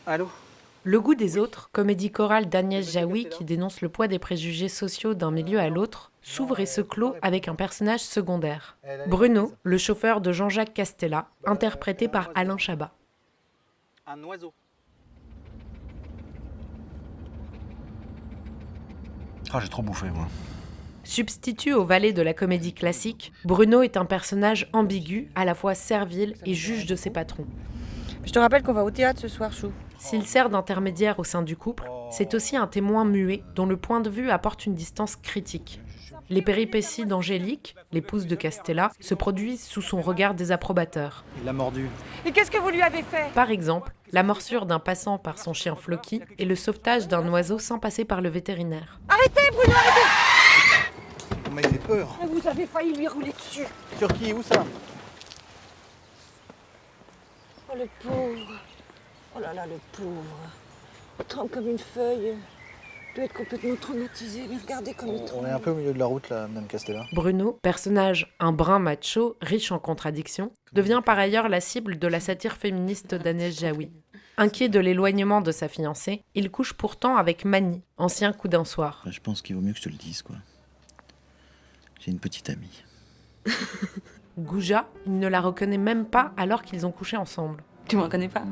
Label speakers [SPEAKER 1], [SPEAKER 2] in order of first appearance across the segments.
[SPEAKER 1] Allô?
[SPEAKER 2] Le goût des autres, comédie chorale d'Agnès Jaoui qui dénonce le poids des préjugés sociaux d'un milieu à l'autre, s'ouvre et se clôt avec un personnage secondaire. Bruno, le chauffeur de Jean-Jacques Castella, interprété par Alain Chabat.
[SPEAKER 1] Un oiseau.
[SPEAKER 3] Ah, j'ai trop bouffé, moi.
[SPEAKER 2] Substitut au valet de la comédie classique, Bruno est un personnage ambigu, à la fois servile et juge de ses patrons.
[SPEAKER 4] Je te rappelle qu'on va au théâtre ce soir, Chou.
[SPEAKER 2] S'il sert d'intermédiaire au sein du couple, c'est aussi un témoin muet dont le point de vue apporte une distance critique. Les péripéties d'Angélique, l'épouse de Castella, se produisent sous son regard désapprobateur.
[SPEAKER 1] Il l'a mordu.
[SPEAKER 4] Et qu'est-ce que vous lui avez fait?
[SPEAKER 2] Par exemple, la morsure d'un passant par son chien Floki et le sauvetage d'un oiseau sans passer par le vétérinaire.
[SPEAKER 4] Arrêtez, Bruno, arrêtez!
[SPEAKER 1] Vous m'avez fait peur.
[SPEAKER 4] Vous avez failli lui rouler dessus.
[SPEAKER 1] Turquie, où ça?
[SPEAKER 4] Oh, le pauvre. Oh là là, le pauvre. Il tremble comme une feuille. Il doit être complètement traumatisé. Mais regardez comme il
[SPEAKER 1] On
[SPEAKER 4] tremble.
[SPEAKER 1] est un peu au milieu de la route là, Madame Castella.
[SPEAKER 2] Bruno, personnage un brin macho, riche en contradictions, devient par ailleurs la cible de la satire féministe d'Agnès Jaoui. Inquiet de l'éloignement de sa fiancée, il couche pourtant avec Mani, ancien coup d'un soir.
[SPEAKER 5] Je pense qu'il vaut mieux que je te le dise, quoi. J'ai une petite amie.
[SPEAKER 2] Gouja, il ne la reconnaît même pas alors qu'ils ont couché ensemble.
[SPEAKER 6] Tu me reconnais pas?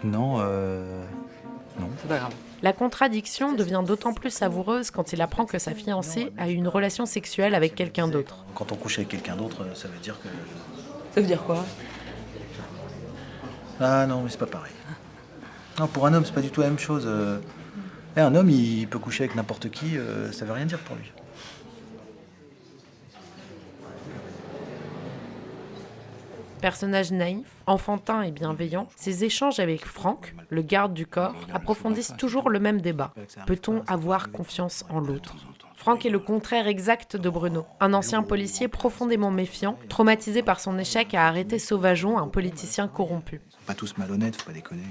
[SPEAKER 5] Non,
[SPEAKER 6] C'est pas grave.
[SPEAKER 2] La contradiction devient d'autant plus savoureuse quand il apprend que sa fiancée a eu une relation sexuelle avec quelqu'un d'autre.
[SPEAKER 5] quand on couche avec quelqu'un d'autre, ça veut dire que...
[SPEAKER 6] Ça veut dire quoi?
[SPEAKER 5] Ah non, mais c'est pas pareil. Non, pour un homme, c'est pas du tout la même chose. Un homme, il peut coucher avec n'importe qui, ça veut rien dire pour lui.
[SPEAKER 2] Personnage naïf, enfantin et bienveillant, ses échanges avec Franck, le garde du corps, approfondissent toujours le même débat. Peut-on avoir confiance en l'autre? Franck est le contraire exact de Bruno, un ancien policier profondément méfiant, traumatisé par son échec à arrêter Sauvageon, un politicien corrompu.
[SPEAKER 5] Pas tous malhonnêtes, faut pas déconner.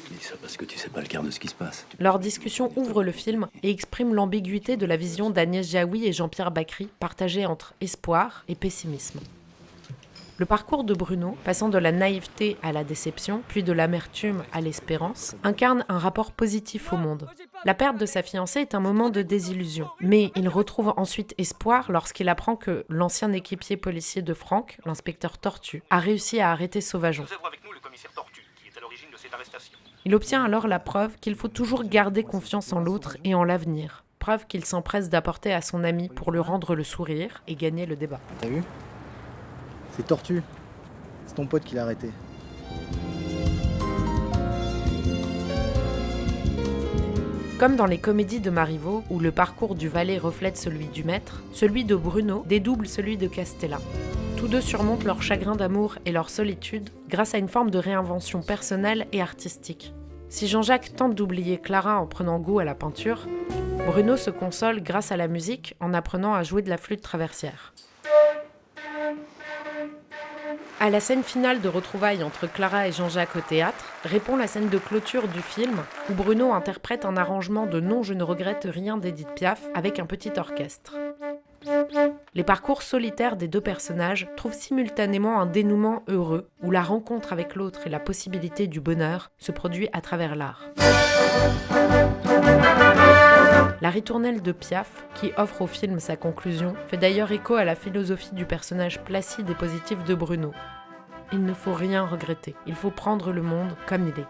[SPEAKER 7] Tu dis ça parce que tu sais pas le quart de ce qui se passe.
[SPEAKER 2] Leur discussion ouvre le film et exprime l'ambiguïté de la vision d'Agnès Jaoui et Jean-Pierre Bacry, partagée entre espoir et pessimisme. Le parcours de Bruno, passant de la naïveté à la déception, puis de l'amertume à l'espérance, incarne un rapport positif au monde. La perte de sa fiancée est un moment de désillusion, mais il retrouve ensuite espoir lorsqu'il apprend que l'ancien équipier policier de Franck, l'inspecteur Tortue, a réussi à arrêter Sauvageon.
[SPEAKER 8] Nous avons avec nous le commissaire Tortue, qui est à l'origine de cette arrestation.
[SPEAKER 2] Il obtient alors la preuve qu'il faut toujours garder confiance en l'autre et en l'avenir. Preuve qu'il s'empresse d'apporter à son ami pour lui rendre le sourire et gagner le débat.
[SPEAKER 1] T'as vu? C'est Tortue. C'est ton pote qui l'a arrêté.
[SPEAKER 2] Comme dans les comédies de Marivaux, où le parcours du valet reflète celui du maître, celui de Bruno dédouble celui de Castella. Tous deux surmontent leur chagrin d'amour et leur solitude grâce à une forme de réinvention personnelle et artistique. Si Jean-Jacques tente d'oublier Clara en prenant goût à la peinture, Bruno se console grâce à la musique en apprenant à jouer de la flûte traversière. À la scène finale de retrouvailles entre Clara et Jean-Jacques au théâtre, répond la scène de clôture du film où Bruno interprète un arrangement de Non, je ne regrette rien d'Édith Piaf avec un petit orchestre. Les parcours solitaires des deux personnages trouvent simultanément un dénouement heureux où la rencontre avec l'autre et la possibilité du bonheur se produit à travers l'art. La ritournelle de Piaf, qui offre au film sa conclusion, fait d'ailleurs écho à la philosophie du personnage placide et positif de Bruno. Il ne faut rien regretter, il faut prendre le monde comme il est.